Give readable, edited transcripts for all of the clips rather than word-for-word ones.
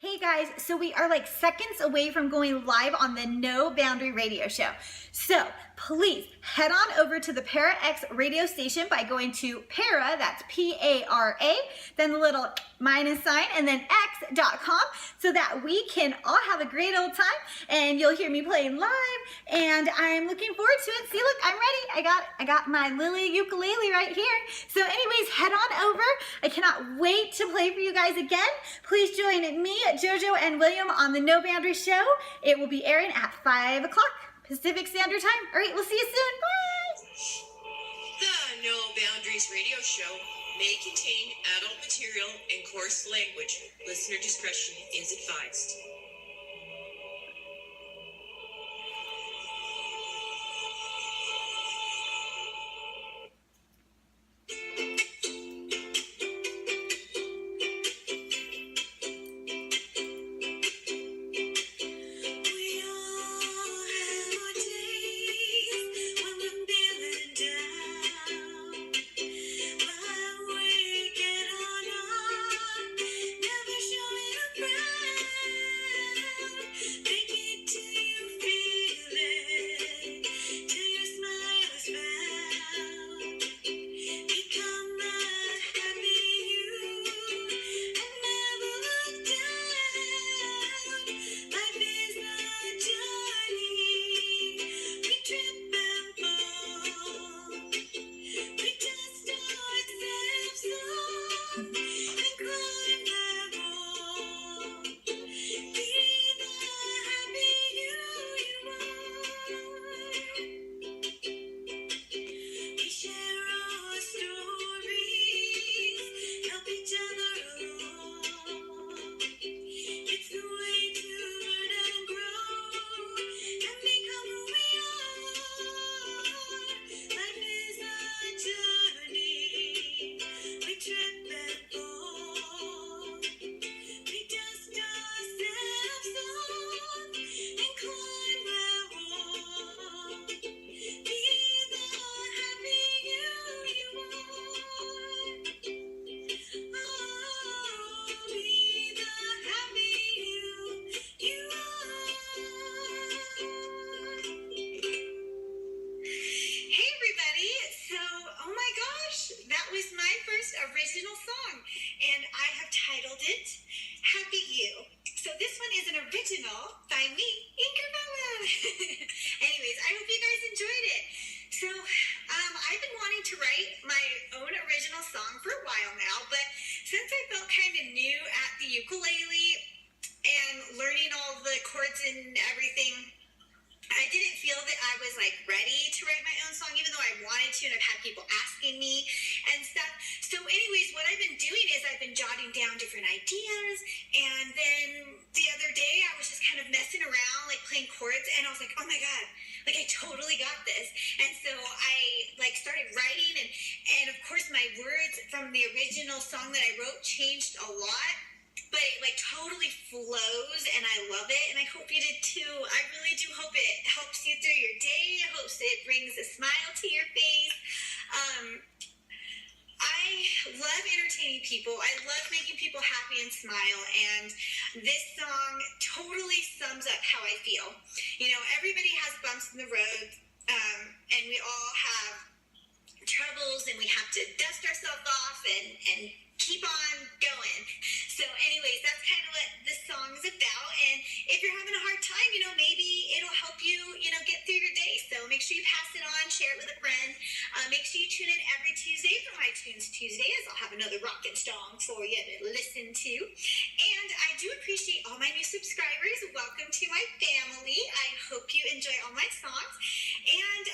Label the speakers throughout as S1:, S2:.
S1: Hey guys, so we are like seconds away from going live on the No Boundary Radio Show. So please head on over to the ParaX Radio Station by going to Para, that's P-A-R-A, then the little minus sign, and then x.com so that we can all have a great old time and you'll hear me playing live and I'm looking forward to it. See, look, I'm ready. I got my Lily ukulele right here. So anyways, head on over. I cannot wait to play for you guys again. Please join me, JoJo and William on the No Boundary Show. It will be airing at 5 o'clock Pacific Standard Time. All right, we'll see you soon. Bye.
S2: The No Boundaries Radio Show may contain adult material and coarse language. Listener discretion is advised. Original song, and I have titled it Happy You. So this one is an original by me, incase. Anyways, I hope you guys enjoyed it. So I've been wanting to write my own original song for a while now, but since I felt kind of new at the ukulele and learning all the chords and everything, I didn't feel that I was like ready to write my own song, even though I wanted to, and I've had people asking me and stuff. So anyways, what I've been doing is I've been jotting down different ideas, and then the other day I was just kind of messing around, like playing chords, and I was like, oh my God, like I totally got this. And so I like started writing, and of course my words from the original song that I wrote changed a lot. But it like totally flows and I love it, and I hope you did too. I really do hope it helps you through your day. I hope it brings a smile to your face. I love entertaining people. I love making people happy and smile, and this song totally sums up how I feel. You know, everybody has bumps in the road, and we all have troubles, and we have to dust ourselves off and keep on going. So anyways, that's kind of what this song is about. And if you're having a hard time, you know, maybe it'll help you, you know, get through your day. So make sure you pass it on, share it with a friend. Make sure you tune in every Tuesday for my Tunes Tuesdays. I'll have another rockin' song for you to listen to. And I do appreciate all my new subscribers. Welcome to my family. I hope you enjoy all my songs. And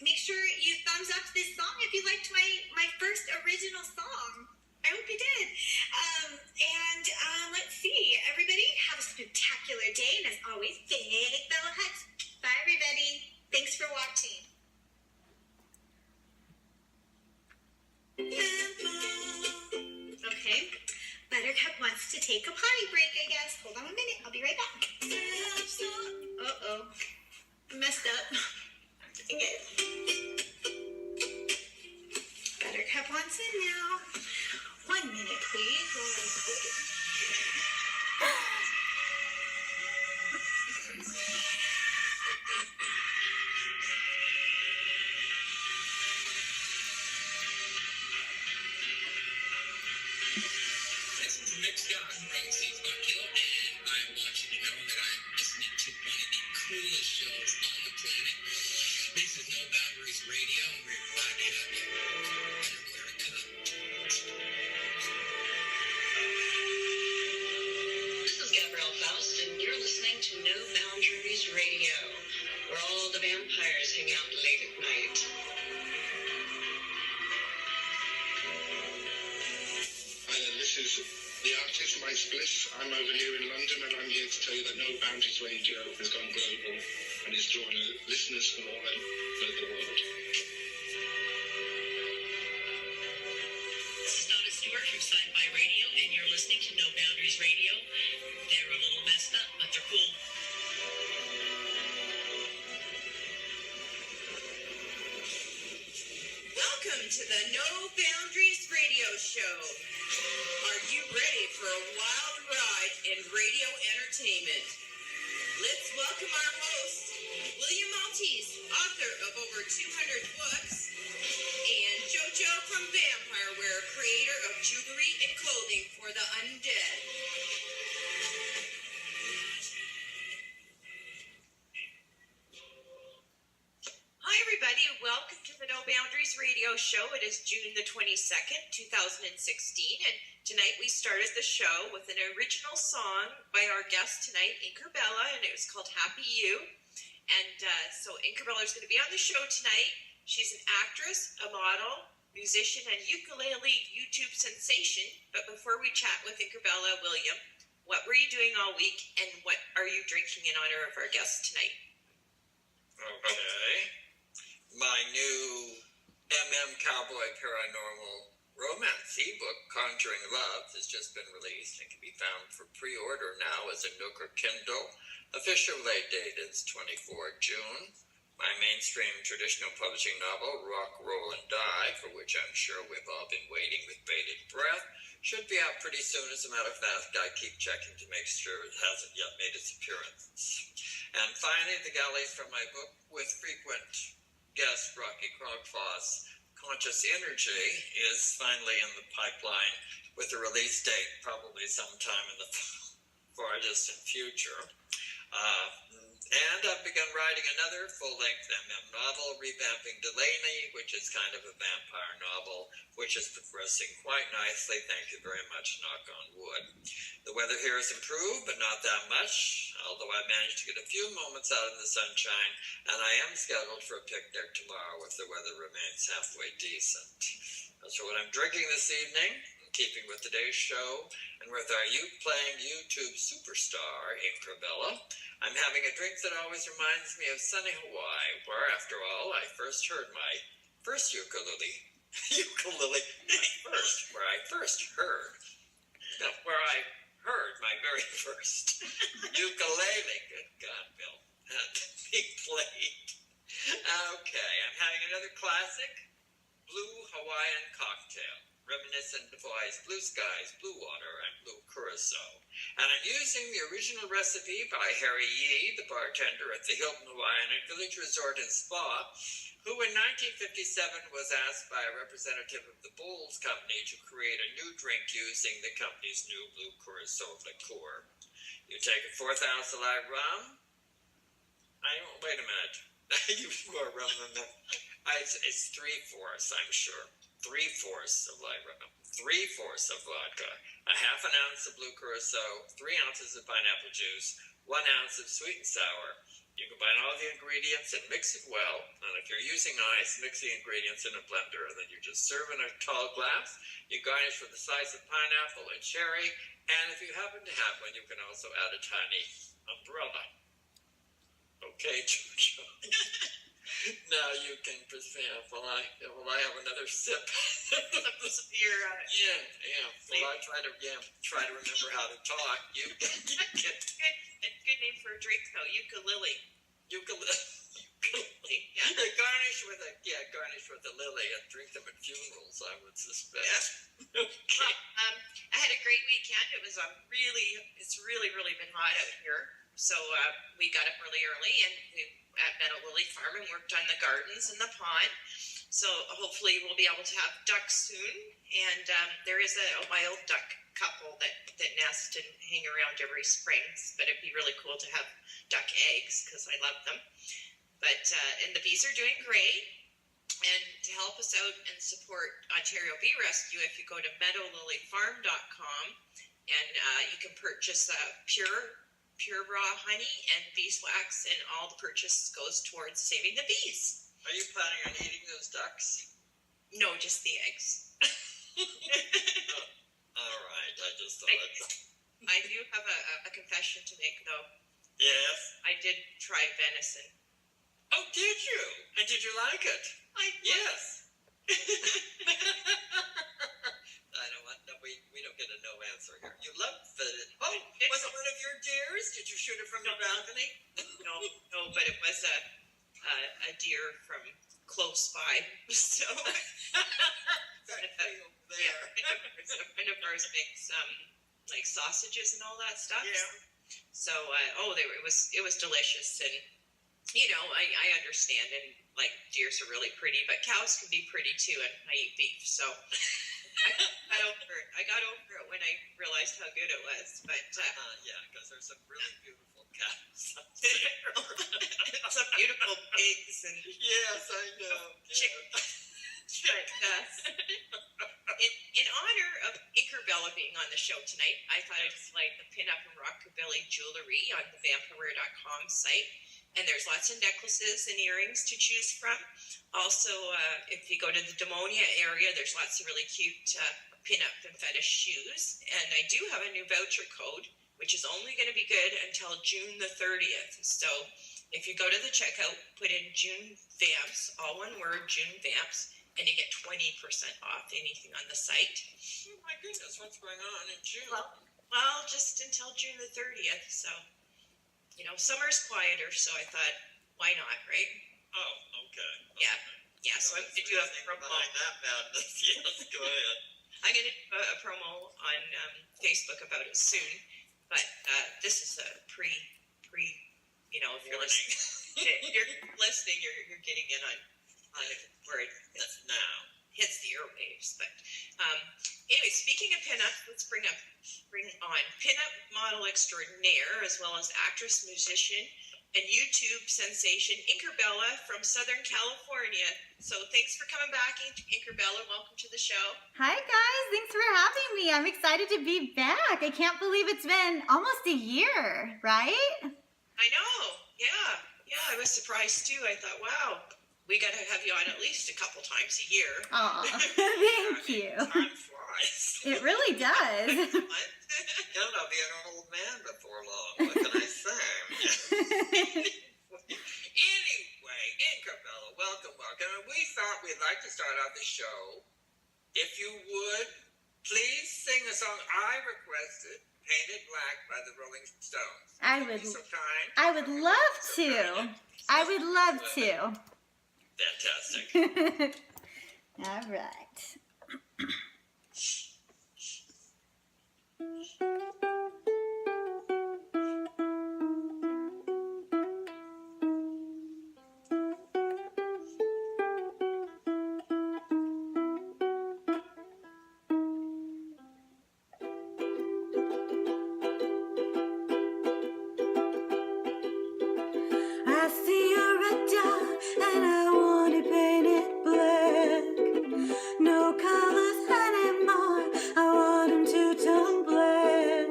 S2: make sure you thumbs up this song if you liked my first original song. I hope you did. And let's see. Everybody have a spectacular day. And as always, big fellow hugs. Bye, everybody. Thanks for watching. Okay. Buttercup wants to take a potty break, I guess. Hold on a minute. I'll be right back. Uh-oh. I messed up. Dang it. Buttercup wants in now. 1 minute, please.
S3: is the artist, Mike Bliss. I'm over here in London, and I'm here to tell you that No Boundaries Radio has gone global and is drawing listeners from all over the world.
S4: This is Donna Stewart from Sci-Fi Radio, and you're listening to No Boundaries Radio. They're a little messed up, but they're cool.
S5: Welcome to the No Boundaries Radio Show. Are you ready for a wild ride in radio entertainment? Let's welcome our host, William Maltese, author of over 200 books, and JoJo from Vampire Wear, creator of jewelry and clothing for the undead.
S6: Hi everybody, welcome to the No Boundaries Radio Show. It is June the 22nd, 2016, and tonight we started the show with an original song by our guest tonight, Bella, and it was called Happy You. And so Bella is going to be on the show tonight. She's an actress, a model, musician, and ukulele YouTube sensation. But before we chat with Bella, William, what were you doing all week, and what are you drinking in honor of our guest tonight?
S7: Okay. My new Cowboy Paranormal Romance ebook, Conjuring Love, has just been released and can be found for pre-order now as a Nook or Kindle. Official late date is 24 June. My mainstream traditional publishing novel, Rock, Roll, and Die, for which I'm sure we've all been waiting with bated breath, should be out pretty soon. As a matter of fact, I keep checking to make sure it hasn't yet made its appearance. And finally, the galleys from my book with frequent guest Rocky Cronkfoss, Conscious Energy, is finally in the pipeline with a release date probably sometime in the far distant future. And I've begun writing another full-length novel, revamping Delaney, which is kind of a vampire novel, which is progressing quite nicely. Thank you very much, knock on wood. The weather here has improved, but not that much, although I managed to get a few moments out in the sunshine, and I am scheduled for a picnic tomorrow if the weather remains halfway decent. So what I'm drinking this evening, in keeping with today's show, and with our playing YouTube superstar, Bella, I'm having a drink that always reminds me of sunny Hawaii, where, after all, I first heard my first ukulele, where I heard my very first ukulele, good God, Bill, be played. Okay, I'm having another classic, Blue Hawaiian cocktail, reminiscent of Hawaii's blue skies, blue water, and blue curacao. And I'm using the original recipe by Harry Yee, the bartender at the Hilton Hawaiian and Village Resort and Spa, who in 1957 was asked by a representative of the Bowls Company to create a new drink using the company's new blue curacao liqueur. You take a 4th ounce of light rum. Wait a minute. You pour rum in that. It's 3/4, I'm sure. 3/4 of light rum, 3/4 of vodka, a half an ounce of blue curacao, 3 ounces of pineapple juice, 1 ounce of sweet and sour. You combine all the ingredients and mix it well. And if you're using ice, mix the ingredients in a blender, and then you just serve in a tall glass. You garnish with a slice of pineapple and cherry, and if you happen to have one, you can also add a tiny umbrella. Okay, JoJo. Now you can proceed. Will I have another sip?
S6: Your
S7: Well, I try to remember how to talk. You get
S6: good name for a drink though, ukulele. Yeah.
S7: Garnish with a lily and drink them at funerals, I would suspect.
S6: Yeah.
S7: Okay.
S6: I had a great weekend. It's really been hot out here. So we got up really early and we at Meadow Lily Farm and worked on the gardens and the pond. So hopefully we'll be able to have ducks soon. And there is a wild duck couple that nest and hang around every spring. But it'd be really cool to have duck eggs because I love them. But and the bees are doing great. And to help us out and support Ontario Bee Rescue, if you go to meadowlilyfarm.com and you can purchase pure raw honey and beeswax, and all the purchase goes towards saving the bees.
S7: Are you planning on eating those ducks?
S6: No, just the eggs.
S7: All right.
S6: have a confession to make, though.
S7: Yes.
S6: I did try venison.
S7: Oh, did you? And did you like it? Yes. I don't want. No, we don't get a no answer here. You loved it. Oh, was it one of your deers? Did you shoot it from your balcony?
S6: No, but it was a deer from close by. So
S7: there.
S6: A friend of ours makes like sausages and all that stuff.
S7: Yeah.
S6: So it was delicious, and I understand, and like deers are really pretty, but cows can be pretty too, and I eat beef, so I got over it when I realized how good it was. But
S7: yeah, because there's some really beautiful cows out there.
S6: some beautiful pigs and
S7: yes, I know.
S6: chickens. But in honor of Inkerbella being on the show tonight, I thought I'd display the pinup and rockabilly jewelry on the vampire.com site. And there's lots of necklaces and earrings to choose from. Also, if you go to the Demonia area, there's lots of really cute pinup and fetish shoes. And I do have a new voucher code, which is only going to be good until June the 30th. So if you go to the checkout, put in June Vamps, all one word, June Vamps, and you get 20% off anything on the site.
S7: Oh my goodness, what's going on in June?
S6: Well, just until June the 30th. So, summer's quieter, so I thought, why not, right?
S7: Oh, okay.
S6: Yeah, so I'm going to do a promo.
S7: Behind that madness, yes, go ahead.
S6: I'm going to do a promo on Facebook about it soon, but this is a pre, if you're listening, you're getting in on it where
S7: That's now.
S6: hits the airwaves. But anyway, speaking of pinup, let's bring on pinup model extraordinaire, as well as actress, musician, and YouTube sensation Inkerbella from Southern California. So thanks for coming back, Inkerbella. Welcome to the show.
S1: Hi guys, thanks for having me. I'm excited to be back. I can't believe it's been almost a year, right?
S6: I know. Yeah, I was surprised too. I thought, wow, we got to have you on at least a couple times a year.
S1: Aw, thank you.
S7: Time flies.
S1: It really does.
S7: I'll be an old man before long. What can I say? Anyway, Inkerbella, welcome. And we thought we'd like to start out the show. If you would, please sing a song I requested, Painted Black by the Rolling Stones.
S1: I
S7: Would
S1: would
S7: you be so kind?
S1: I would love to. I would love to.
S7: Fantastic.
S1: All right. I see a red dot and I want it painted black. No colors anymore, I want them to turn black.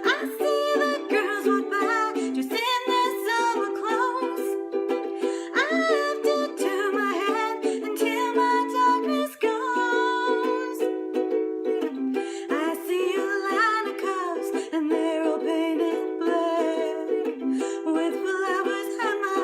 S1: I see the girls walk by just in their summer clothes. I have to turn my head until my darkness goes. I see a line of cars and they're all painted black with flowers at my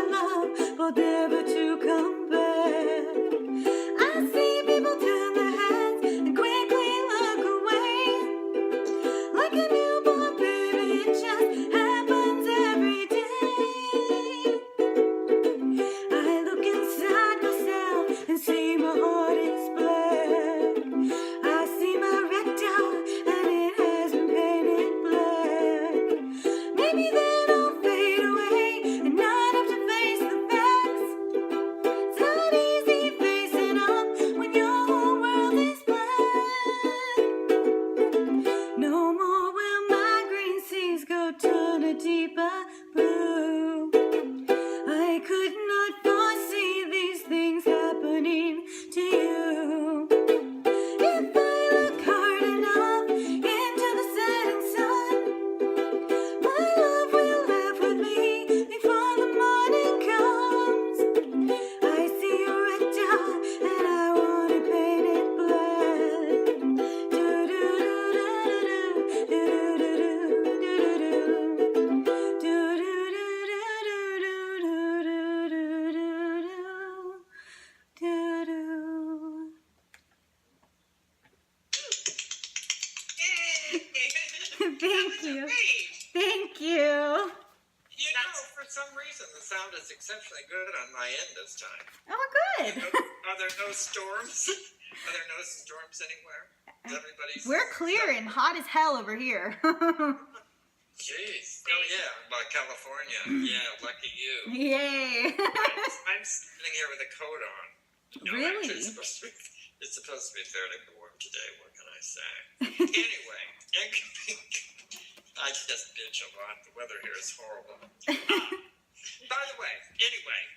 S1: Thank you.
S6: Great.
S1: Thank you.
S7: You know, for some reason, the sound is exceptionally good on my end this time.
S1: Oh, good.
S7: Are there no storms? Are there no storms anywhere? Everybody's...
S1: We're clear and hot as hell over here.
S7: Jeez. Oh, yeah, by California. Yeah, lucky you.
S1: Yay.
S7: I'm sitting here with a coat on. No,
S1: Really?
S7: actually, it's supposed to be fairly warm today. What can I say? Anyway, I just bitch a lot. The weather here is horrible. By the way,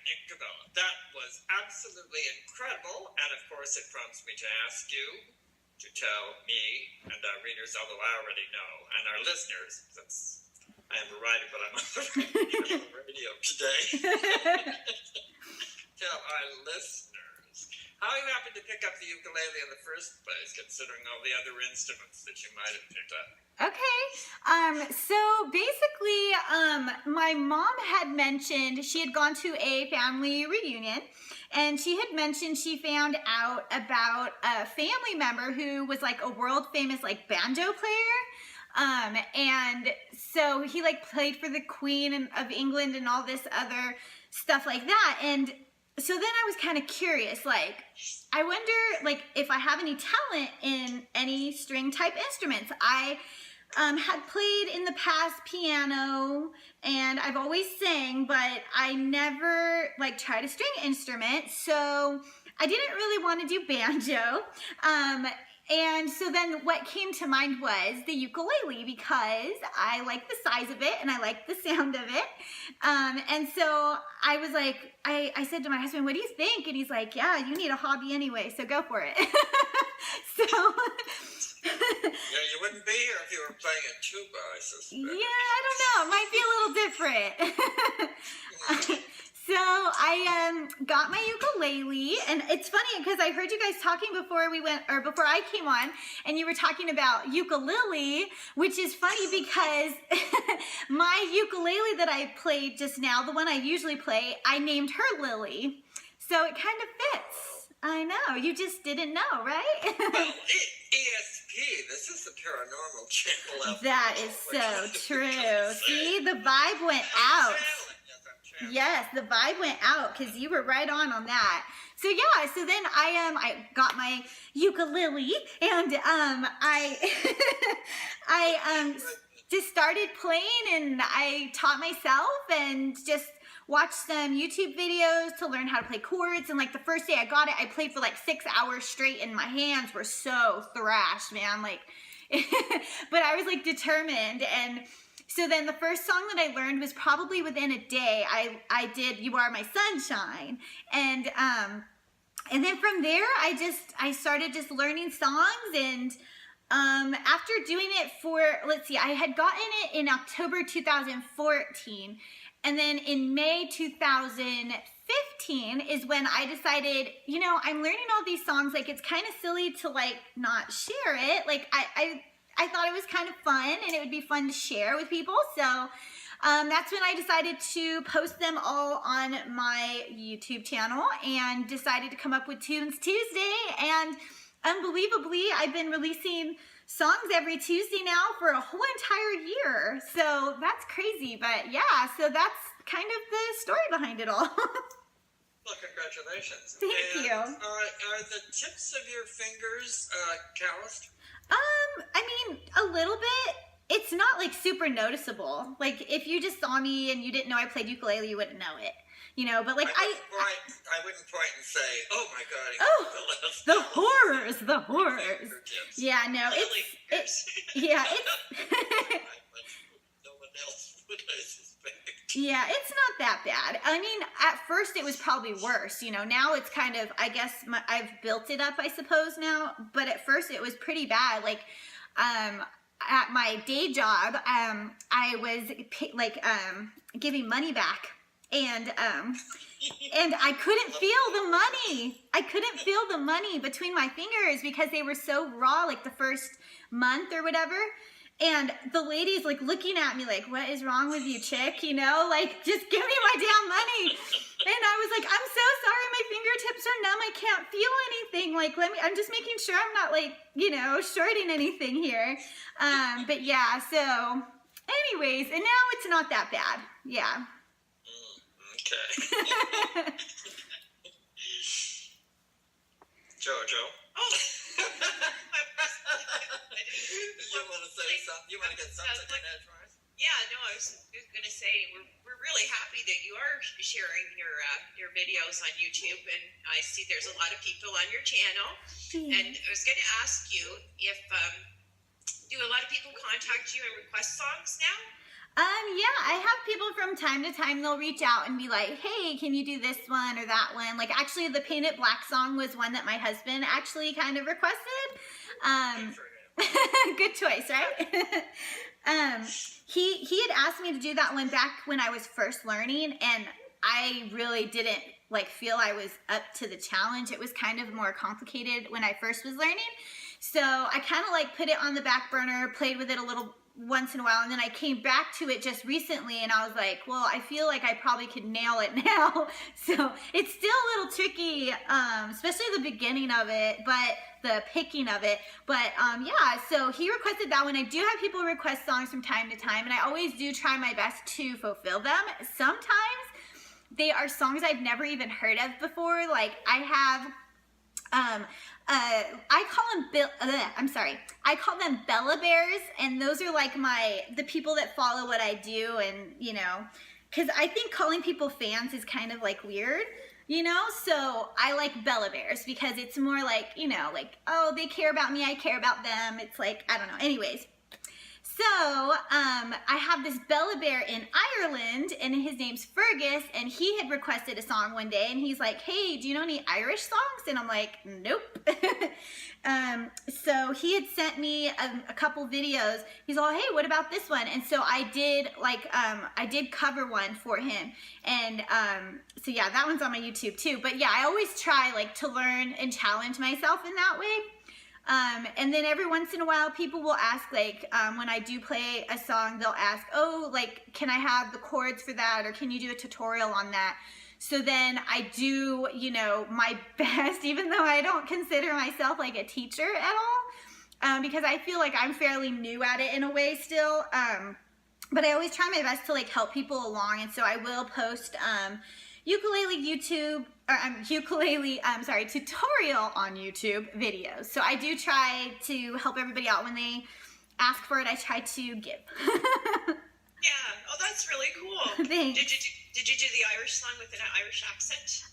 S7: Incabella, that was absolutely incredible. And of course, it prompts me to ask you to tell me and our readers, although I already know, and our listeners, since I am a writer, but I'm on the radio today. Tell our listeners how you happened to pick up the ukulele in the first place, considering all the other instruments that you might have picked up.
S1: Okay, so basically, my mom had mentioned she had gone to a family reunion, and she had mentioned she found out about a family member who was like a world famous like banjo player, and so he like played for the Queen of England and all this other stuff like that, and so then I was kind of curious, like, I wonder, like, if I have any talent in any string type instruments. I had played in the past piano, and I've always sang, but I never, like, tried a string instrument, so I didn't really want to do banjo. And so then what came to mind was the ukulele, because I like the size of it and I like the sound of it. And so I was like, I said to my husband, what do you think? And he's like, yeah, you need a hobby anyway, so go for it. So
S7: Yeah, you wouldn't be here if you were playing a tuba, I suspect.
S1: yeah, I don't know. It might be a little different. So I got my ukulele, and it's funny because I heard you guys talking before I came on, and you were talking about ukulele, which is funny because my ukulele that I played just now, the one I usually play, I named her Lily. So it kind of fits. I know. You just didn't know, right?
S7: Well, ESP, this is the paranormal channel.
S1: That is so true. See, the vibe went out. Yes, the vibe went out because you were right on that. So yeah, so then I got my ukulele, and I just started playing, and I taught myself and just watched some YouTube videos to learn how to play chords. And like the first day I got it, I played for like 6 hours straight, and my hands were so thrashed, man. Like, but I was like determined. And so then the first song that I learned was probably within a day. I did "You Are My Sunshine," and then from there I started just learning songs. And after doing it for, let's see, I had gotten it in October 2014, and then in May 2015 is when I decided, you know, I'm learning all these songs, like it's kind of silly to like not share it. Like I thought it was kind of fun, and it would be fun to share with people. So that's when I decided to post them all on my YouTube channel, and decided to come up with Tunes Tuesday. And unbelievably, I've been releasing songs every Tuesday now for a whole entire year. So that's crazy. But yeah, so that's kind of the story behind it all.
S7: Well, congratulations.
S1: Thank you.
S7: Are the tips of your fingers calloused?
S1: I mean, a little bit. It's not like super noticeable. Like if you just saw me and you didn't know I played ukulele, you wouldn't know it. You know, but like
S7: I wouldn't point and say, "Oh my God!"
S1: The horrors, the horrors. Yeah, no, it's yeah, it's
S7: no one else would, I suspect.
S1: Yeah, it's not that bad. I mean, at first it was probably worse. You know, now it's kind of, I guess I've built it up, I suppose now. But at first it was pretty bad. Like, at my day job, I was giving money back. And I couldn't feel the money. I couldn't feel the money between my fingers because they were so raw, like the first month or whatever. And the lady's like looking at me like, what is wrong with you, chick? You know, like, just give me my damn money. And I was like, I'm so sorry, my fingertips are numb, I can't feel anything. Like, I'm just making sure I'm not like, shorting anything here. But yeah, so anyways, and now it's not that bad. Yeah.
S7: Okay. JoJo.
S6: Oh.
S7: You want to say something? You want to get something in edgewise?
S6: Yeah, no, I was going to say we're really happy that you are sharing your videos on YouTube, and I see there's a lot of people on your channel. And I was going to ask you if do a lot of people contact you and request songs now?
S1: Yeah, I have people from time to time, they'll reach out and be like, hey, can you do this one or that one? Like, actually, the Paint It Black song was one that my husband actually kind of requested. Good choice, right? He had asked me to do that one back when I was first learning, and I really didn't feel I was up to the challenge. It was kind of more complicated when I first was learning. So I kind of put it on the back burner, played with it a little once in a while, and then I came back to it just recently, and I was like, well, I feel like I probably could nail it now. So it's still a little tricky, especially the beginning of it, but the picking of it. But yeah, so he requested that one. I do have people request songs from time to time, and I always do try my best to fulfill them. Sometimes they are songs I've never even heard of before. Like, I have I call them Bella Bears, and those are like the people that follow what I do, and because I think calling people fans is kind of weird, so I like Bella Bears because it's more oh, they care about me, I care about them. It's I don't know. Anyways, so I have this Bella Bear in Ireland, and his name's Fergus, and he had requested a song one day, and he's like, hey, do you know any Irish songs? And I'm like, nope. So he had sent me a couple videos. He's all, hey, what about this one? And so I did I did cover one for him, and so yeah, that one's on my YouTube too. But yeah, I always try to learn and challenge myself in that way. And then every once in a while, people will ask, when I do play a song, they'll ask, oh, can I have the chords for that? Or can you do a tutorial on that? So then I do, my best, even though I don't consider myself a teacher at all, because I feel like I'm fairly new at it in a way still. But I always try my best to help people along. And so I will post, tutorial on YouTube videos. So I do try to help everybody out when they ask for it. I try to give.
S6: Yeah. Oh, that's really cool.
S1: Thanks.
S6: Did you do the Irish song with an Irish accent?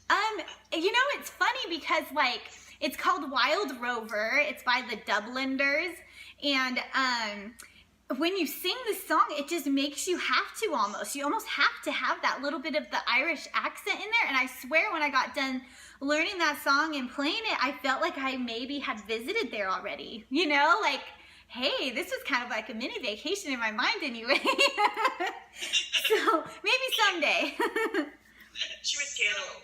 S1: It's funny because it's called Wild Rover. It's by the Dubliners, and when you sing the song, it just makes you have to almost. You almost have to have that little bit of the Irish accent in there. And I swear when I got done learning that song and playing it, I felt like I maybe had visited there already. Hey, this was kind of like a mini vacation in my mind anyway. So maybe someday.
S6: She was piano.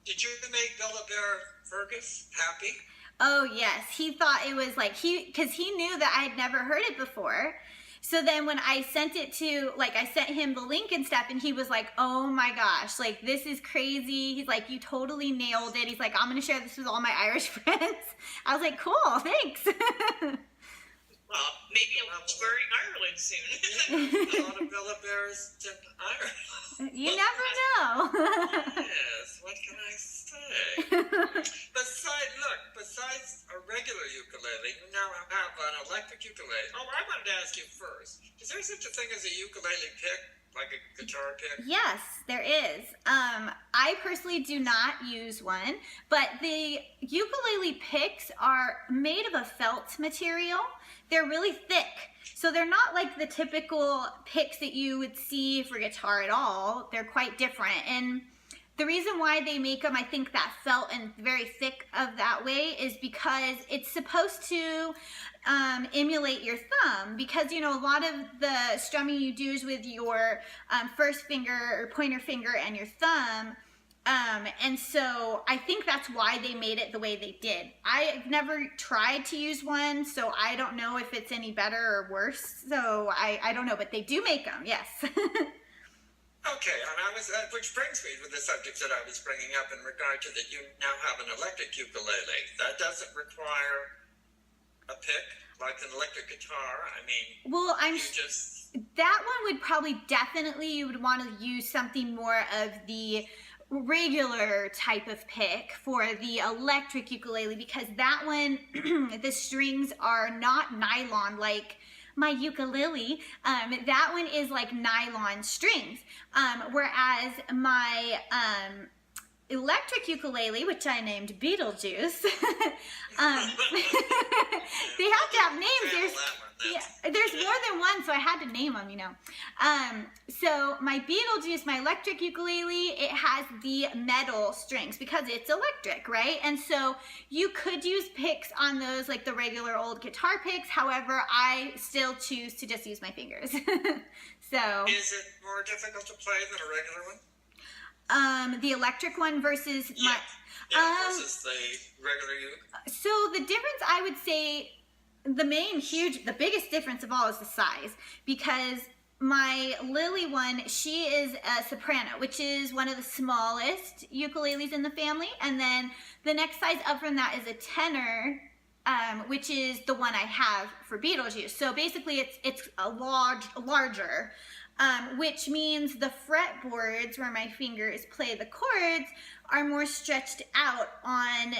S7: Did you make Bella Bear Fergus happy?
S1: Oh yes, he thought it was because he knew that I had never heard it before. So then when I sent it to, I sent him the link and stuff, and he was like, oh my gosh, this is crazy. He's like, you totally nailed it. He's like, I'm going to share this with all my Irish friends. I was like, cool, thanks.
S6: Well, maybe I'll tour in Ireland soon.
S7: A lot of Bella Bears in Ireland.
S1: You never know.
S7: Yes, what can I say? Besides a regular ukulele, you now have an electric ukulele. Oh, I wanted to ask you first, is there such a thing as a ukulele pick, like a guitar pick?
S1: Yes, there is. I personally do not use one, but the ukulele picks are made of a felt material. They're really thick, so they're not like the typical picks that you would see for guitar at all. They're quite different, and the reason why they make them, I think, that felt and very thick of that way is because it's supposed to emulate your thumb, because a lot of the strumming you do is with your first finger or pointer finger and your thumb. And so I think that's why they made it the way they did. I've never tried to use one, so I don't know if it's any better or worse. So I don't know, but they do make them, yes.
S7: Okay, and which brings me to the subject that I was bringing up in regard to that you now have an electric ukulele. That doesn't require a pick like an electric guitar. I mean,
S1: well, that one would probably you would want to use something more of the regular type of pick for the electric ukulele, because that one, the strings are not nylon like my ukulele. That one is like nylon strings, whereas my electric ukulele, which I named Beetlejuice, they have to have names. There's more than one, so I had to name them, you know. So my Beetlejuice, my electric ukulele, it has the metal strings because it's electric, right? And so you could use picks on those, like the regular old guitar picks. However, I still choose to just use my fingers. So
S7: is it more difficult to play than a regular one?
S1: The electric one versus
S7: versus the regular uke.
S1: So the difference, I would say, the biggest difference of all is the size, because my Lily one, she is a soprano, which is one of the smallest ukuleles in the family, and then the next size up from that is a tenor, which is the one I have for Beetlejuice. So basically it's a larger, which means the fretboards where my fingers play the chords are more stretched out on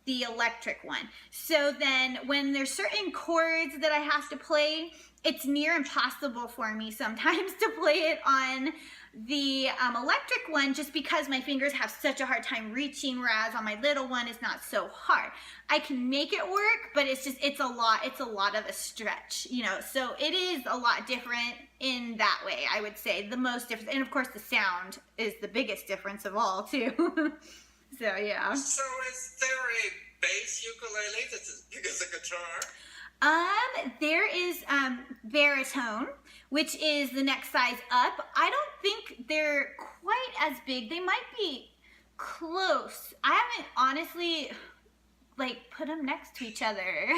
S1: the electric one. So then when there's certain chords that I have to play, it's near impossible for me sometimes to play it on the electric one, just because my fingers have such a hard time reaching, whereas on my little one it's not so hard. I can make it work, but it's a lot of a stretch, you know. So it is a lot different in that way, I would say. The most different, and of course the sound is the biggest difference of all too. So yeah. So
S7: is there a bass ukulele that's as big as a guitar?
S1: There is baritone, which is the next size up. I don't think they're quite as big. They might be close. I haven't honestly put them next to each other.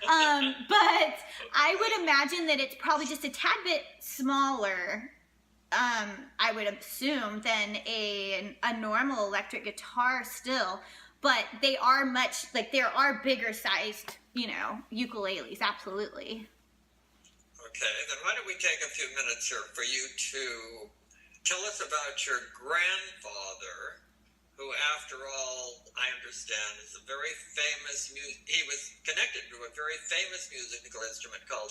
S1: But I would imagine that it's probably just a tad bit smaller, I would assume, than a normal electric guitar still. But they are there are bigger sized, you know, ukuleles, absolutely.
S7: Okay, then why don't we take a few minutes here for you to tell us about your grandfather, who, after all, I understand, is a very famous he was connected to a very famous musical instrument called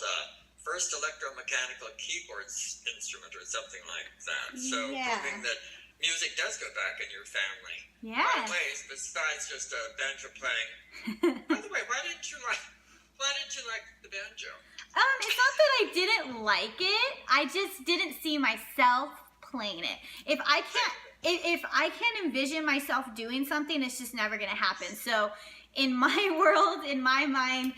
S7: First Electromechanical Keyboards Instrument or something like that. So proving that music does go back in your family.
S1: Yeah.
S7: In ways besides just banjo playing. By the way, why didn't you like the banjo?
S1: It's not that I didn't like it. I just didn't see myself playing it. If I can't envision myself doing something, it's just never gonna happen. So in my world, in my mind,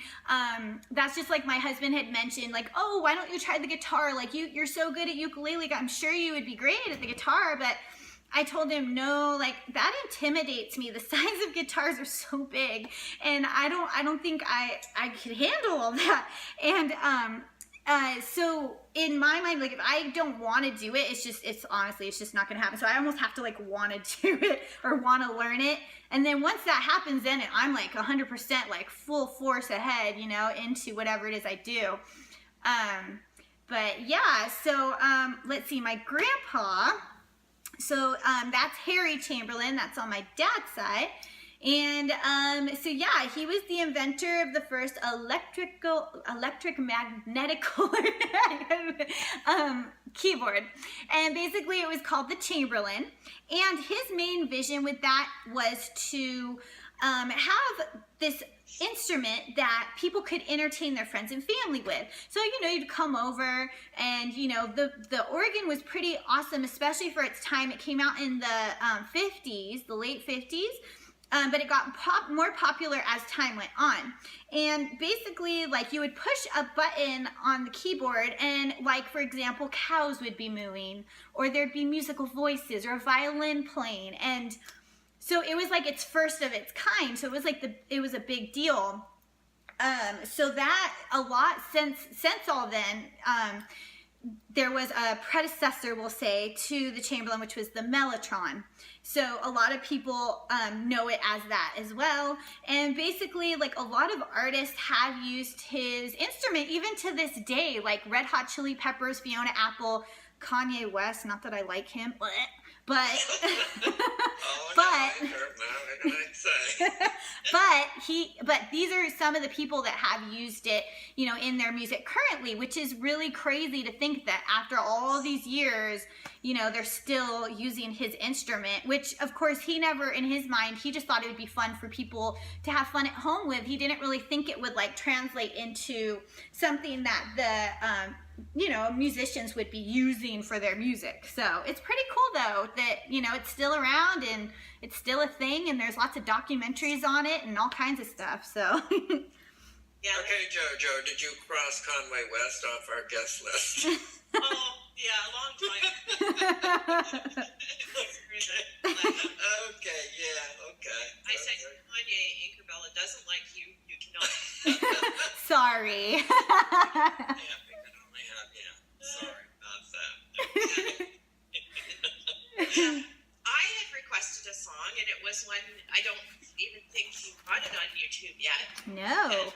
S1: that's just like my husband had mentioned, like, oh, why don't you try the guitar? Like you're so good at ukulele, I'm sure you would be great at the guitar. But I told him, no, like that intimidates me. The size of guitars are so big, and I don't think I could handle all that. And so in my mind, like if I don't want to do it, it's honestly just not gonna happen. So I almost have to want to do it or want to learn it. And then once that happens, then I'm like 100% like full force ahead, you know, into whatever it is I do. But yeah, so let's see, my grandpa. So that's Harry Chamberlain. That's on my dad's side. And so yeah, he was the inventor of the first electromagnetic keyboard. And basically it was called the Chamberlain. And his main vision with that was to have this instrument that people could entertain their friends and family with. So, you know, you'd come over and, you know, the organ was pretty awesome, especially for its time. It came out in the 50s, the late 50s. But it got more popular as time went on. And basically, like, you would push a button on the keyboard and, like, for example, cows would be mooing, or there'd be musical voices or a violin playing. And so it was like its first of its kind. So it was like it was a big deal. So that a lot since all then, there was a predecessor, we'll say, to the Chamberlain, which was the mellotron. So a lot of people know it as that as well. And basically, like, a lot of artists have used his instrument even to this day, like Red Hot Chili Peppers, Fiona Apple, Kanye West. Not that I like him, but but these are some of the people that have used it, you know, in their music currently, which is really crazy to think that after all these years, you know, they're still using his instrument, which of course he never, in his mind, he just thought it would be fun for people to have fun at home with. He didn't really think it would like translate into something that the you know, musicians would be using for their music. So it's pretty cool though that, you know, it's still around and it's still a thing, and there's lots of documentaries on it and all kinds of stuff. So
S6: Yeah.
S7: Okay, JoJo, did you cross Conway West off our guest list?
S6: Oh, yeah, a long time.
S7: Okay, yeah, okay.
S6: I said Kanye Inkerbella doesn't like you. You cannot.
S1: sorry.
S7: Yeah, we can only have, sorry about that.
S6: I had requested a song, and it was one I don't even think you got it on YouTube yet.
S1: No.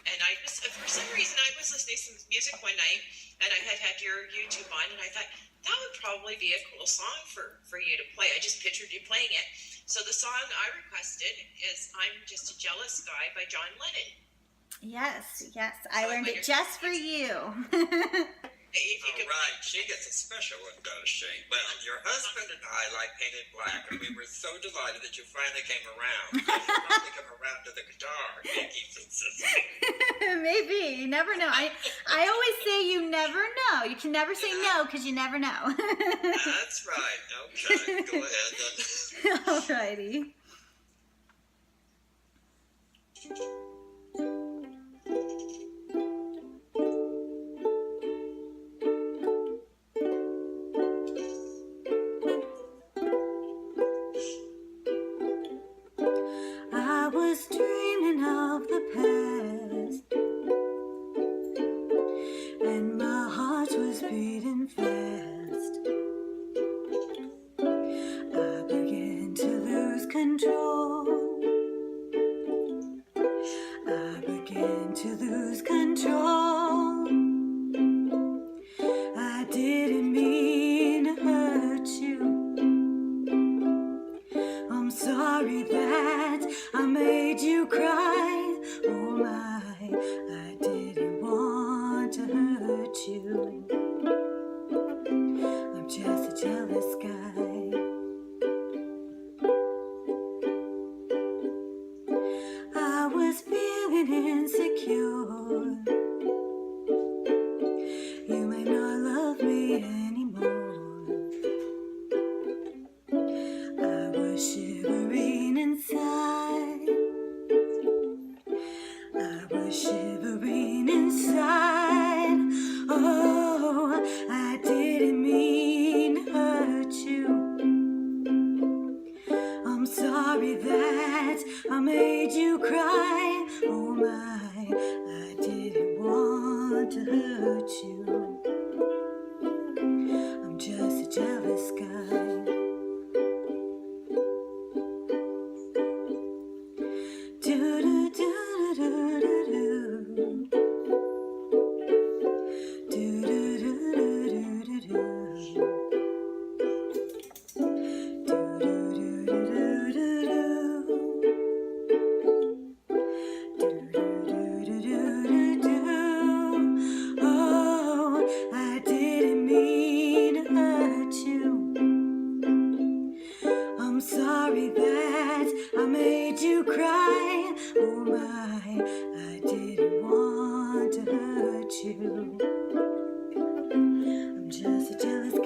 S6: And I just, for some reason, I was listening to some music one night, and I had your YouTube on, and I thought, that would probably be a cool song for you to play. I just pictured you playing it. So the song I requested is I'm Just a Jealous Guy by John Lennon.
S1: Yes, I learned it just for you.
S6: If you could,
S7: All right, she gets a special one, does she? Well, your husband and I like Painted Black, and we were so delighted that you finally came around. Because you probably come around to the guitar, he keeps insisting.
S1: Maybe, you never know. I always say you never know. You can never say no because you never know.
S7: That's right. Okay, go ahead then.
S1: Alrighty. I was dreaming of the past, and my heart was beating fast. I began to lose control. I began to lose control. I didn't mean to hurt you. I'm sorry that I made you cry. Oh my, I didn't want to hurt you. I'm just a jealous guy. I was feeling insecure. You may not love me anymore. I was shivering inside. I was shivering inside. Oh, I didn't mean to hurt you. I'm sorry that I made you cry. Oh my, I didn't want to hurt you. I'm just a jealous guy. Do do do do do do. Do do do do do do. Do do do do do do. Do do do do do do. Oh, I didn't mean to hurt you. I'm sorry that I made you cry. Oh my, I didn't want to hurt you. I'm just a jealous guy.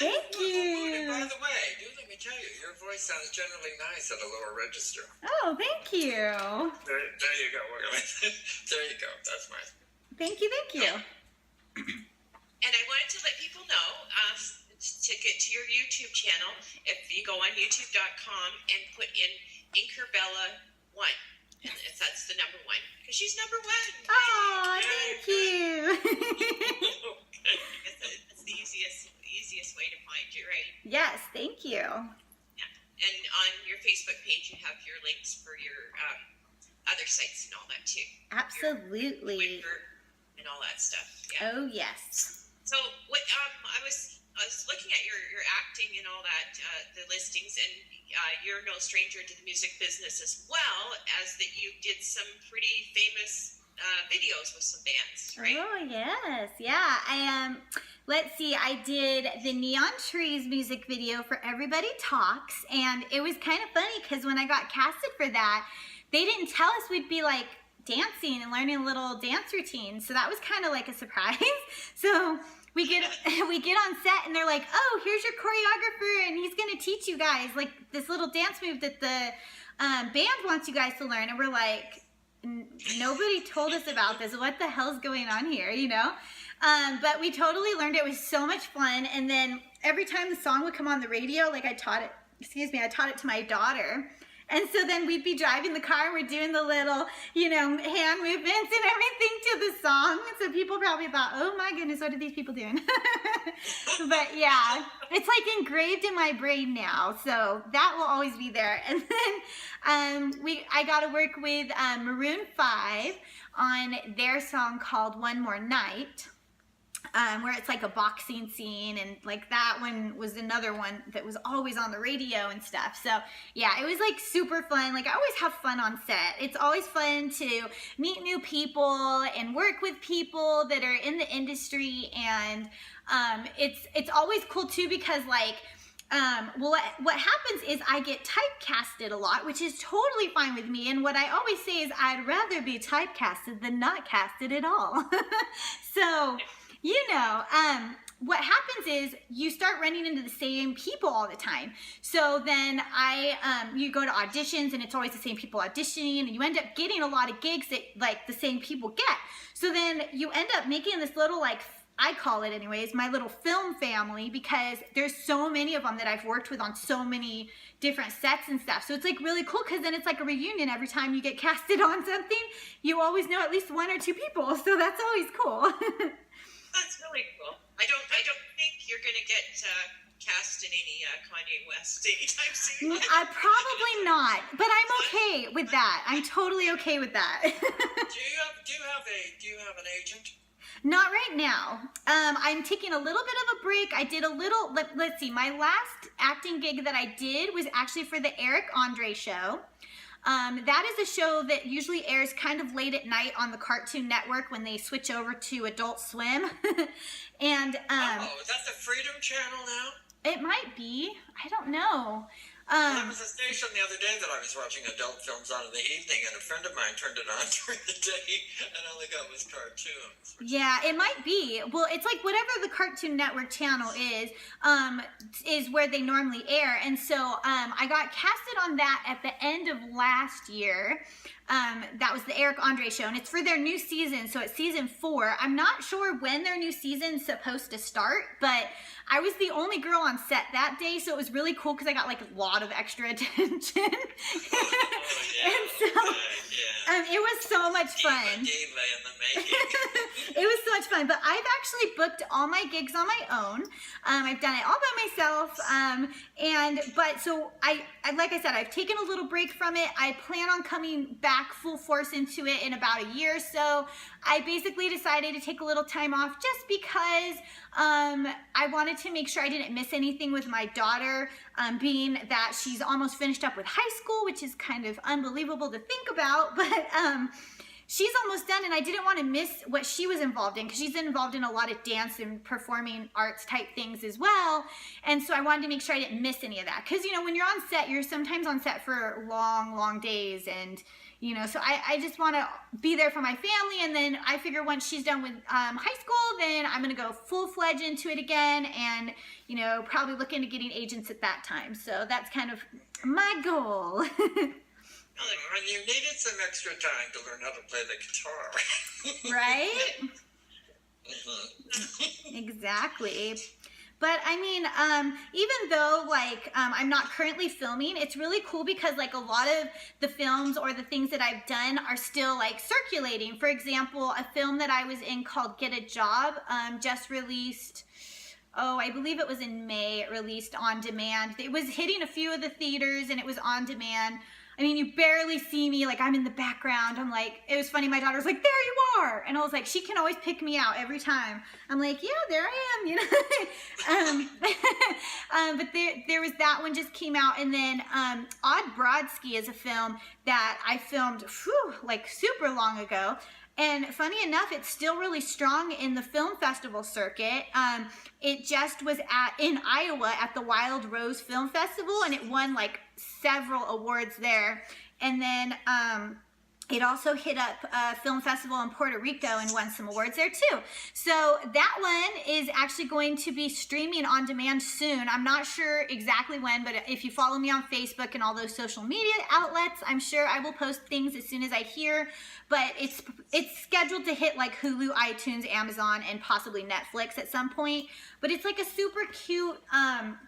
S1: Thank you.
S7: By the way, let me tell you, your voice sounds generally nice at a lower register.
S1: Oh, thank you.
S7: There you go. There you go. That's nice.
S1: Thank you.
S6: and I wanted to let people know to get to your YouTube channel, if you go on youtube.com and put in Inkerbella1. And that's the number 1. Because she's number 1.
S1: Oh, thank you.
S6: Okay. That's the easiest way to find you, right?
S1: Yes, thank you.
S6: Yeah. And on your Facebook page, you have your links for your other sites and all that too.
S1: Absolutely.
S6: Your and all that stuff. Yeah.
S1: Oh, yes.
S6: So what I was looking at your acting and all that, the listings, and you're no stranger to the music business as well, as that you did some pretty famous videos with some bands, right?
S1: Oh, yes. Yeah. Let's see, I did the Neon Trees music video for Everybody Talks, and it was kind of funny because when I got casted for that, they didn't tell us we'd be like dancing and learning a little dance routine. So that was kind of like a surprise. So we get on set and they're like, oh, here's your choreographer and he's going to teach you guys like this little dance move that the band wants you guys to learn. And we're like, nobody told us about this. What the hell's going on here, you know? But we totally learned it. It was so much fun. And then every time the song would come on the radio, like I taught it to my daughter. And so then we'd be driving the car and we're doing the little, hand movements and everything to the song. And so people probably thought, oh my goodness, what are these people doing? But yeah, it's like engraved in my brain now. So that will always be there. And then I got to work with Maroon 5 on their song called One More Night. Where it's like a boxing scene, and like that one was another one that was always on the radio and stuff. So yeah, it was like super fun. Like I always have fun on set. It's always fun to meet new people and work with people that are in the industry, and it's always cool too because like what happens is I get typecasted a lot, which is totally fine with me. And what I always say is I'd rather be typecasted than not casted at all. So what happens is you start running into the same people all the time. So then you go to auditions and it's always the same people auditioning, and you end up getting a lot of gigs that like the same people get. So then you end up making this little, like, I call it anyways, my little film family, because there's so many of them that I've worked with on so many different sets and stuff. So it's like really cool because then it's like a reunion every time you get casted on something. You always know at least one or two people. So that's always cool.
S6: That's really cool. I don't think you're gonna get cast in any Kanye West anytime soon.
S1: Probably not, but I'm okay with that. I'm totally okay with that.
S7: Do you have an agent?
S1: Not right now. I'm taking a little bit of a break. I did a little. Let's see. My last acting gig that I did was actually for the Eric Andre show. That is a show that usually airs kind of late at night on the Cartoon Network when they switch over to Adult Swim. And
S7: is that the Freedom Channel now?
S1: It might be. I don't know.
S7: There was a station the other day that I was watching adult films on in the evening, and a friend of mine turned it on during the day, and all they got was cartoons.
S1: Yeah, it might be. Well, it's like whatever the Cartoon Network channel is where they normally air. And so I got casted on that at the end of last year. That was the Eric Andre show, and it's for their new season, so it's season 4. I'm not sure when their new season's supposed to start, but I was the only girl on set that day, so it was really cool because I got like a lot of extra attention. And so it was so much fun.
S7: Diva in the making.
S1: It was so much fun, but I've actually booked all my gigs on my own. I've done it all by myself, so I like I said, I've taken a little break from it. I plan on coming back full force into it in about a year or so. I basically decided to take a little time off just because I wanted to make sure I didn't miss anything with my daughter, being that she's almost finished up with high school, which is kind of unbelievable to think about, but she's almost done, and I didn't want to miss what she was involved in because she's involved in a lot of dance and performing arts type things as well. And so I wanted to make sure I didn't miss any of that because, when you're on set, you're sometimes on set for long, long days, and so I just want to be there for my family. And then I figure once she's done with high school, then I'm going to go full-fledged into it again and, probably look into getting agents at that time. So that's kind of my goal.
S7: When you needed some extra time to learn how to play the guitar.
S1: Right? Exactly. But I mean, even though like I'm not currently filming, it's really cool because like a lot of the films or the things that I've done are still like circulating. For example, a film that I was in called Get a Job just released. Oh, I believe it was in May. It released on demand. It was hitting a few of the theaters and it was on demand. I mean, you barely see me, like I'm in the background. I'm like, it was funny, my daughter's like, there you are. And I was like, she can always pick me out every time. I'm like, yeah, there I am, you know. But there was that one just came out. And then Odd Brodsky is a film that I filmed like super long ago. And funny enough, it's still really strong in the film festival circuit. It just was in Iowa at the Wild Rose Film Festival, and it won like several awards there. And then it also hit up a film festival in Puerto Rico and won some awards there too. So that one is actually going to be streaming on demand soon. I'm not sure exactly when, but if you follow me on Facebook and all those social media outlets, I'm sure I will post things as soon as I hear. But it's scheduled to hit like Hulu, iTunes, Amazon, and possibly Netflix at some point. But it's like a super cute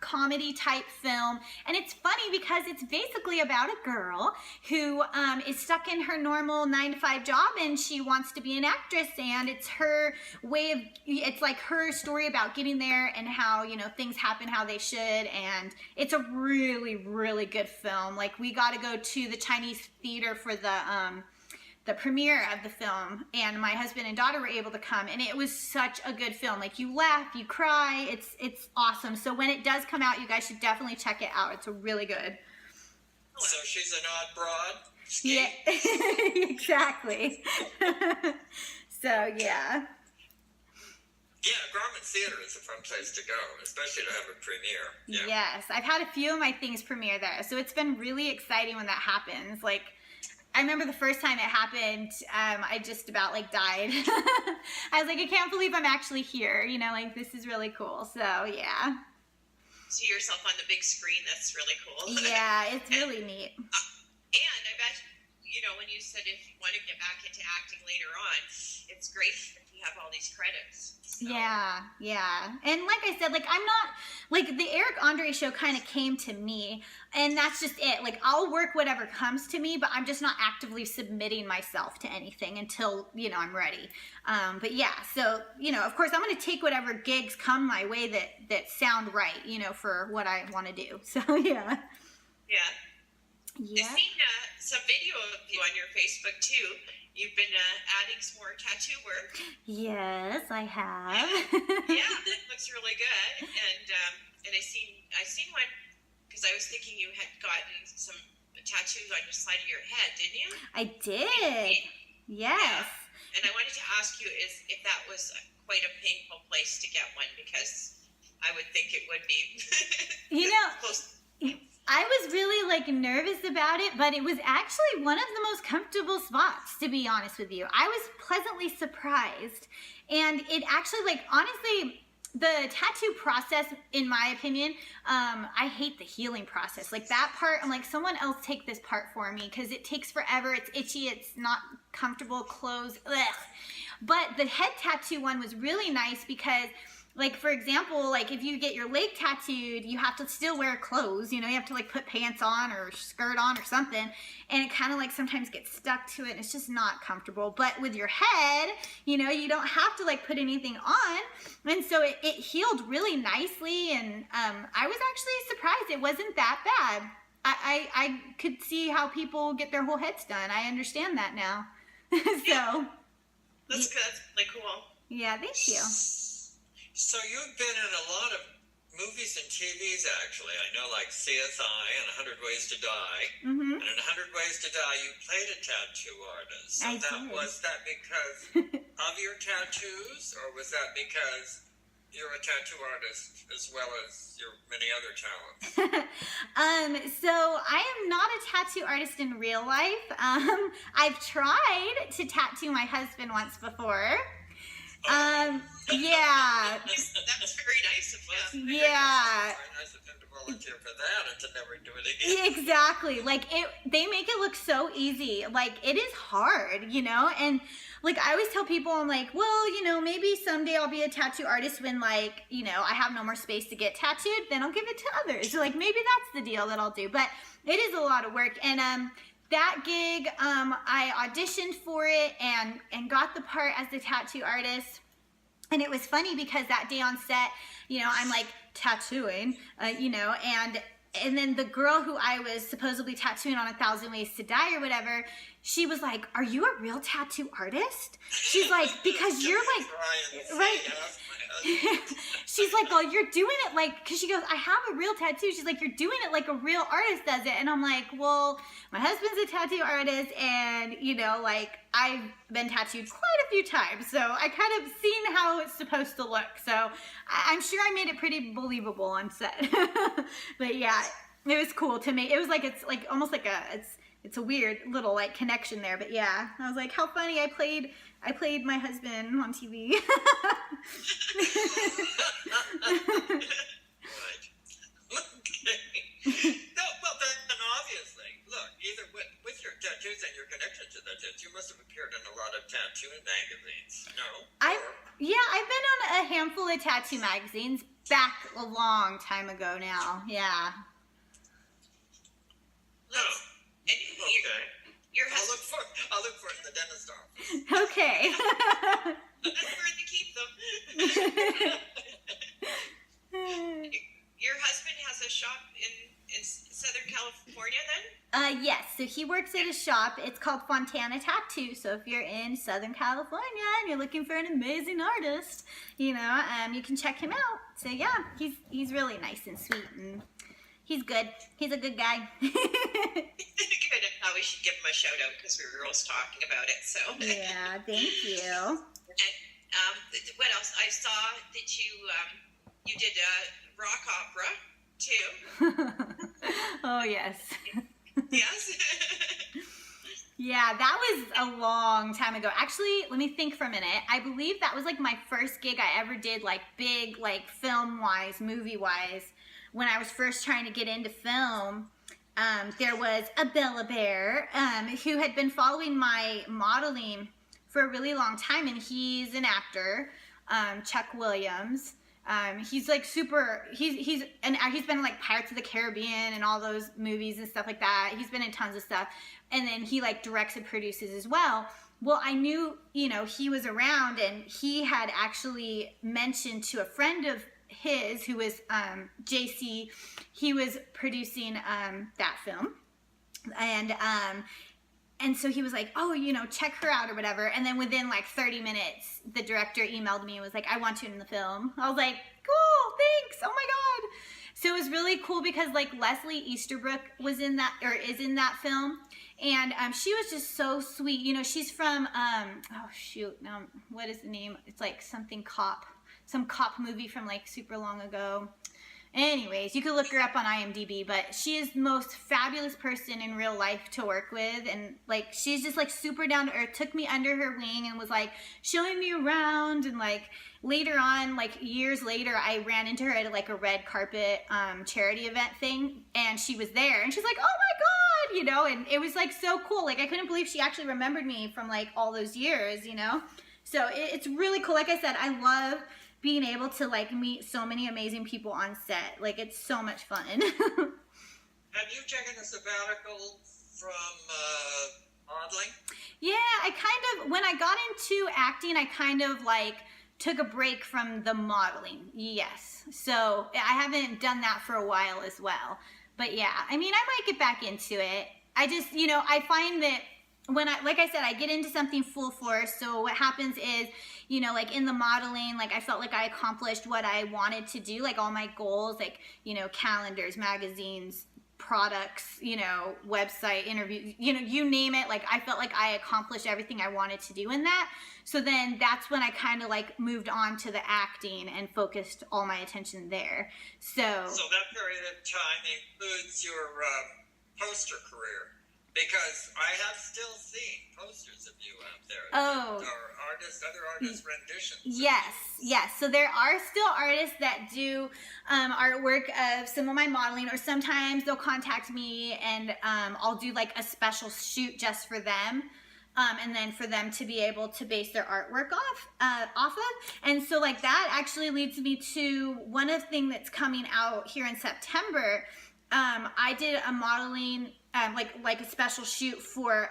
S1: comedy type film. And it's funny because it's basically about a girl who is stuck in her normal 9-to-5 job and she wants to be an actress. And it's her way of, it's like her story about getting there and how, you know, things happen how they should. And it's a really, really good film. Like we got to go to the Chinese theater for the premiere of the film, and my husband and daughter were able to come, and it was such a good film. Like you laugh, you cry, it's awesome. So when it does come out, you guys should definitely check it out. It's really good.
S7: So she's an odd broad?
S1: Yeah, exactly. So yeah.
S7: Yeah, Garment Theater is a fun place to go, especially to have a premiere. Yeah.
S1: Yes, I've had a few of my things premiere there, so it's been really exciting when that happens. Like, I remember the first time it happened, I just about like died. I was like, I can't believe I'm actually here. You know, like this is really cool. So yeah.
S6: See yourself on the big screen. That's really cool.
S1: Yeah, it's really neat.
S6: And I bet, you know, when you said if you want to get back into acting later on, it's great if you have all these credits. So.
S1: Yeah. And like I said, like I'm not, like the Eric Andre show kind of came to me, and that's just it. Like I'll work whatever comes to me, but I'm just not actively submitting myself to anything until, you know, I'm ready. But yeah, so, you know, of course I'm going to take whatever gigs come my way that sound right, you know, for what I want to do. So yeah.
S6: Yeah. I've seen some video of you on your Facebook too. You've been adding some more tattoo work.
S1: Yes, I have.
S6: Yeah, that looks really good. And I seen one because I was thinking you had gotten some tattoos on your side of your head, didn't you?
S1: I did. Yes.
S6: Yeah. And I wanted to ask you if that was quite a painful place to get one, because I would think it would be.
S1: You know.
S6: Close.
S1: I was really like nervous about it, but it was actually one of the most comfortable spots, to be honest with you. I was pleasantly surprised. And it actually, like, honestly, the tattoo process, in my opinion, I hate the healing process. Like that part, I'm like, someone else take this part for me, because it takes forever. It's itchy. It's not comfortable. Clothes. Ugh. But the head tattoo one was really nice because, like, for example, like if you get your leg tattooed, you have to still wear clothes, you know, you have to like put pants on or skirt on or something. And it kind of like sometimes gets stuck to it and it's just not comfortable. But with your head, you know, you don't have to like put anything on. And so it healed really nicely. And I was actually surprised it wasn't that bad. I could see how people get their whole heads done. I understand that now. So.
S6: That's good. That's really cool.
S1: Yeah, thank you.
S7: So you've been in a lot of movies and TVs, actually. I know, like CSI and 100 Ways to Die.
S1: Mm-hmm.
S7: And in 100 Ways to Die, you played a tattoo artist. So
S1: I did.
S7: Was that because of your tattoos, or was that because you're a tattoo artist as well as your many other talents?
S1: So I am not a tattoo artist in real life. I've tried to tattoo my husband once before. Yeah.
S6: That's very nice of him.
S1: Yeah.
S7: Very nice of him to volunteer for that and to never do it again.
S1: Exactly. Like they make it look so easy. Like it is hard, you know? And like I always tell people, I'm like, well, you know, maybe someday I'll be a tattoo artist when like, you know, I have no more space to get tattooed, then I'll give it to others. So like maybe that's the deal that I'll do. But it is a lot of work. And that gig, I auditioned for it and got the part as the tattoo artist. And it was funny because that day on set, you know, I'm like tattooing, you know, and then the girl who I was supposedly tattooing on 1,000 Ways to Die or whatever, she was like, "Are you a real tattoo artist?" She's like, "Because you're like, right." She's like, "Well, you're doing it like," because she goes, "I have a real tattoo." She's like, "You're doing it like a real artist does it." And I'm like, "Well, my husband's a tattoo artist, and you know, like I've been tattooed quite a few times, so I kind of seen how it's supposed to look. So I'm sure I made it pretty believable on set." But yeah, it was cool to me. It was like it's like almost like it's a weird little like connection there. But yeah, I was like, how funny. I played my husband on TV.
S7: Right. Okay. No, well then obviously, look, either with your tattoos and your connection to the tattoos, you must have appeared in a lot of tattoo magazines, no?
S1: I've been on a handful of tattoo magazines back a long time ago now. Yeah.
S7: No.
S6: And
S7: Okay.
S6: your
S7: I'll
S6: husband,
S7: look for it in the dentist office.
S1: Okay.
S6: that's where they keep them. Your husband has a shop in Southern California then?
S1: Yes, so he works at a shop. It's called Fontana Tattoo. So if you're in Southern California and you're looking for an amazing artist, you know, you can check him out. So yeah, he's really nice and sweet, and he's good. He's a good guy.
S6: Good. We should give him a shout out because we were always talking about it. So
S1: Yeah, thank you.
S6: And what else? I saw that you did a rock opera too.
S1: Oh yes.
S6: Yes.
S1: Yeah, that was a long time ago. Actually, let me think for a minute. I believe that was like my first gig I ever did, like big, like film-wise, movie-wise. When I was first trying to get into film, there was a Bella Bear who had been following my modeling for a really long time, and he's an actor, Chuck Williams. He's like super, he's been in like Pirates of the Caribbean and all those movies and stuff like that. He's been in tons of stuff. And then he like directs and produces as well. Well, I knew, you know, he was around, and he had actually mentioned to a friend of his who was JC, he was producing that film. And so he was like, oh, you know, check her out or whatever. And then within like 30 minutes, the director emailed me and was like, I want you in the film. I was like, cool, thanks. Oh my God. So it was really cool because like Leslie Easterbrook was in that, or is in that film. And she was just so sweet. You know, she's from, oh shoot, what is the name? It's like something cop, some cop movie from like super long ago. Anyways, you could look her up on IMDb, but she is the most fabulous person in real life to work with, and like she's just like super down to earth, took me under her wing and was like showing me around, and like later on, like years later, I ran into her at like a red carpet charity event thing, and she was there, and she's like, oh my God, you know, and it was like so cool. Like I couldn't believe she actually remembered me from like all those years, you know? So it's really cool. Like I said, I love being able to like meet so many amazing people on set. Like it's so much fun.
S7: Have you taken a sabbatical from modeling?
S1: Yeah, I kind of, when I got into acting, I kind of like took a break from the modeling. Yes. So I haven't done that for a while as well. But yeah, I mean, I might get back into it. I just, you know, I find that when I, like I said, I get into something full force. So what happens is, you know, like in the modeling, like I felt like I accomplished what I wanted to do, like all my goals, like, you know, calendars, magazines, products, you know, website, interviews, you know, you name it. Like I felt like I accomplished everything I wanted to do in that. So then that's when I kind of like moved on to the acting and focused all my attention there. So
S7: that period of time includes your poster career. Because I have still seen posters of you out there.
S1: Oh.
S7: Or other artists' renditions.
S1: Yes. So there are still artists that do artwork of some of my modeling, or sometimes they'll contact me and I'll do like a special shoot just for them. And then for them to be able to base their artwork off of. And so like that actually leads me to one of the things that's coming out here in September. I did a modeling, like a special shoot for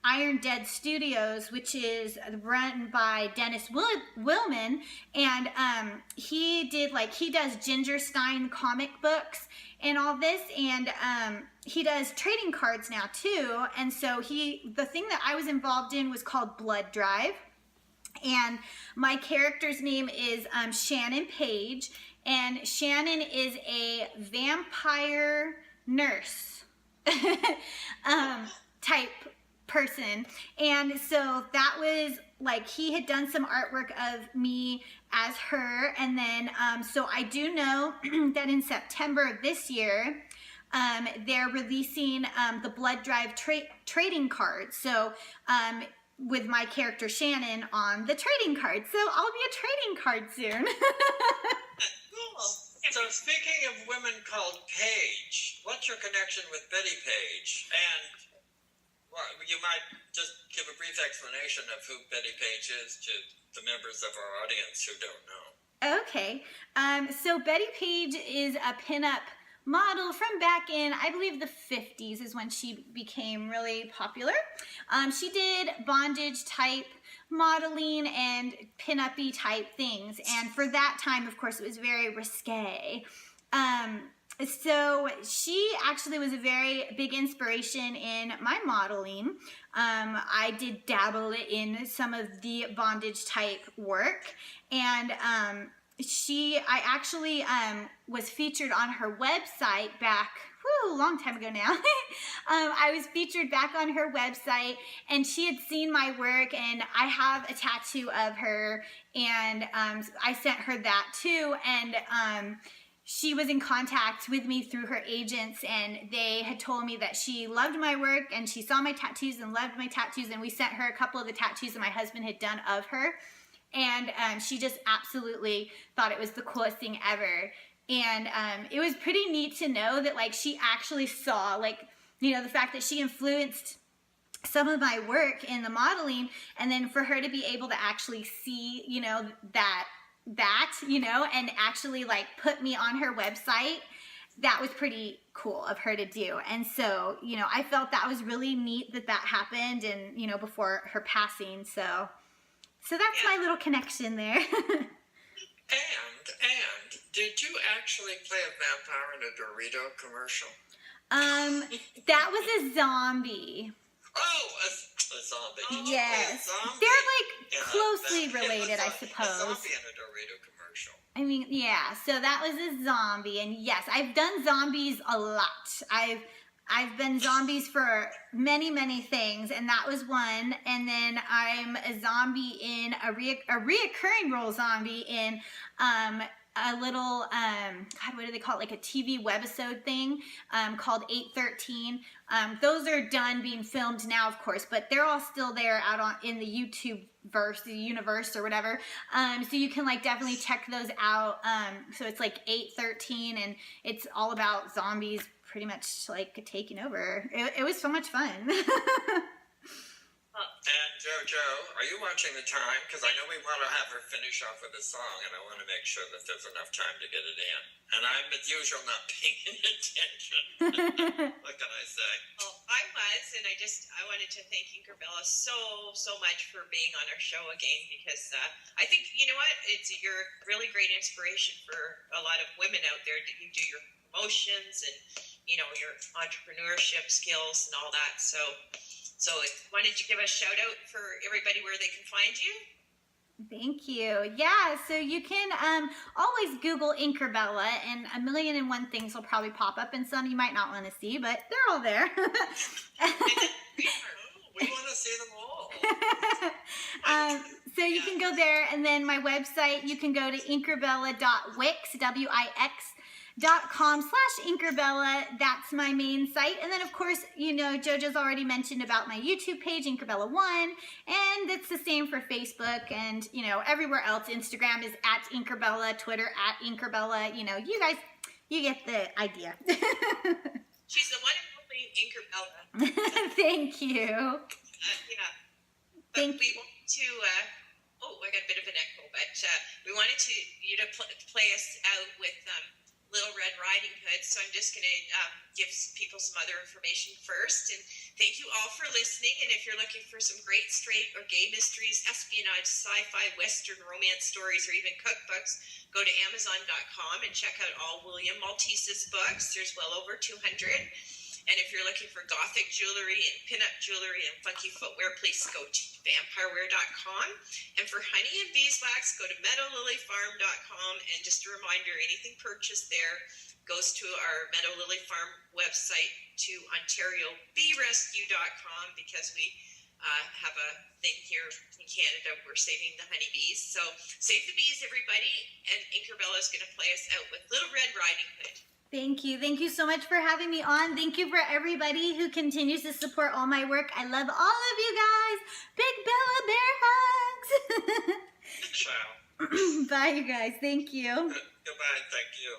S1: Iron Dead Studios, which is run by Dennis Willman, and he does Ginger Stein comic books and all this, and he does trading cards now too. And so the thing that I was involved in was called Blood Drive, and my character's name is Shannon Page, and Shannon is a vampire nurse type person. And so that was like, he had done some artwork of me as her. And then so I do know that in September of this year they're releasing the Blood Drive trading cards. So with my character Shannon on the trading card. So I'll be a trading card soon.
S7: Cool. So speaking of women called Page, what's your connection with Betty Page? And well, you might just give a brief explanation of who Betty Page is to the members of our audience who don't know.
S1: Okay. So Betty Page is a pinup model from back in, I believe, the 50s is when she became really popular. She did bondage type modeling and pin-up-y type things, and for that time, of course, it was very risque. So she actually was a very big inspiration in my modeling. I did dabble in some of the bondage type work, and I actually was featured on her website back, a long time ago now. I was featured back on her website, and she had seen my work, and I have a tattoo of her, and I sent her that too, and she was in contact with me through her agents, and they had told me that she loved my work, and she saw my tattoos and loved my tattoos, and we sent her a couple of the tattoos that my husband had done of her, and she just absolutely thought it was the coolest thing ever. And it was pretty neat to know that, like, she actually saw, like, you know, the fact that she influenced some of my work in the modeling, and then for her to be able to actually see, you know, that, you know, and actually, like, put me on her website, that was pretty cool of her to do. And so, you know, I felt that was really neat that happened, and, you know, before her passing. So that's my little connection there.
S7: And did you actually play a vampire in a Dorito commercial?
S1: That was a zombie.
S7: Oh, a zombie. Did
S1: Yes.
S7: you play a zombie?
S1: They're like closely related, I suppose.
S7: A zombie in a Dorito commercial.
S1: I mean, yeah, so that was a zombie, and yes, I've done zombies a lot. I've been zombies for many, many things, and that was one. And then I'm a zombie in a reoccurring role zombie in a little, God, what do they call it? Like a TV webisode thing called 813. Those are done being filmed now, of course, but they're all still there out in the YouTube verse, the universe or whatever. So you can like definitely check those out. So it's like 813, and it's all about zombies pretty much like taking over. It was so much fun.
S7: And JoJo, are you watching the time? Because I know we want to have her finish off with a song, and I want to make sure that there's enough time to get it in. And I'm, as usual, not paying attention. What can I say?
S6: Well, I was, and I wanted to thank Inkerbella so much for being on our show again, because I think, you know what, you're a really great inspiration for a lot of women out there. You do your promotions and, you know, your entrepreneurship skills and all that. So why don't you give a shout out for everybody where they can find you?
S1: Thank you. Yeah, so you can always Google Inkerbella, and 1,000,001 things will probably pop up, and some you might not want to see, but they're all there.
S7: We want to see them all.
S1: So you can go there, and then my website, you can go to inkerbella.wix, facebook.com/Inkerbella. That's my main site. And then, of course, you know, JoJo's already mentioned about my YouTube page, Inkerbella1, and it's the same for Facebook and, you know, everywhere else. Instagram is @Inkerbella, Twitter @Inkerbella. You know, you guys, you get the idea.
S6: She's the one and only Inkerbella.
S1: Thank you.
S6: Yeah. But we wanted to, I got a bit of an echo, but we wanted you to play us out with Little Red Riding Hood. So I'm just going to give people some other information first. And thank you all for listening. And if you're looking for some great straight or gay mysteries, espionage, sci-fi, western, romance stories, or even cookbooks, go to Amazon.com and check out all William Maltese's books. There's well over 200. And if you're looking for gothic jewelry and pinup jewelry and funky footwear, please go to vampirewear.com. And for honey and beeswax, go to meadowlilyfarm.com. And just a reminder, anything purchased there goes to our Meadow Lily Farm website to OntarioBeeRescue.com, because we have a thing here in Canada. We're saving the honeybees. So save the bees, everybody. And Inkerbella is going to play us out with Little Red Riding Hood.
S1: Thank you. Thank you so much for having me on. Thank you for everybody who continues to support all my work. I love all of you guys. Big Bella Bear hugs.
S7: Ciao.
S1: Bye, you guys. Thank you.
S7: Goodbye. Thank you.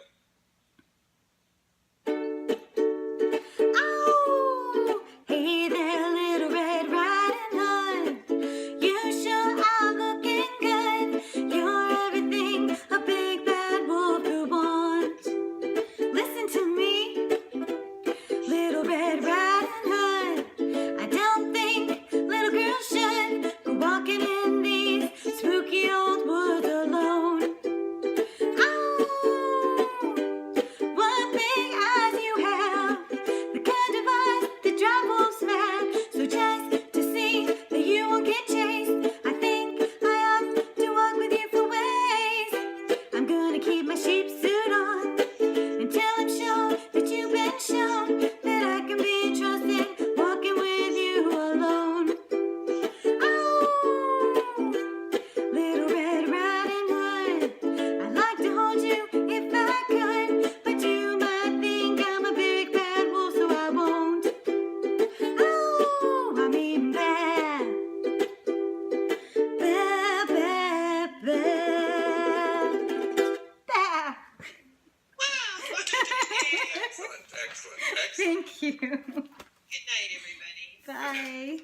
S1: Oh, hey there, Little Red Riding Hood. You sure are looking good. You're everything a big bad wolf could want. Listen to me, Little Red Riding Hood. I don't think little girls should go walking in these spooky old woods alone. Oh, what big eyes you have, the kind of eyes that drive wolves mad. So just to see that you won't get chased, I think I ought to walk with you for ways. I'm gonna keep my sheep suit on until I'm sure that you've been shown that I can be trusted walking with you alone. Oh, Little Red Riding Hood, I'd like to hold you if I could, but you might think I'm a big bad wolf, so I won't. Oh, I'm even bad. Bad, bad, bad. Bad.
S6: Wow!
S7: Excellent.
S1: Thank you.
S6: Good night, everybody.
S1: Bye.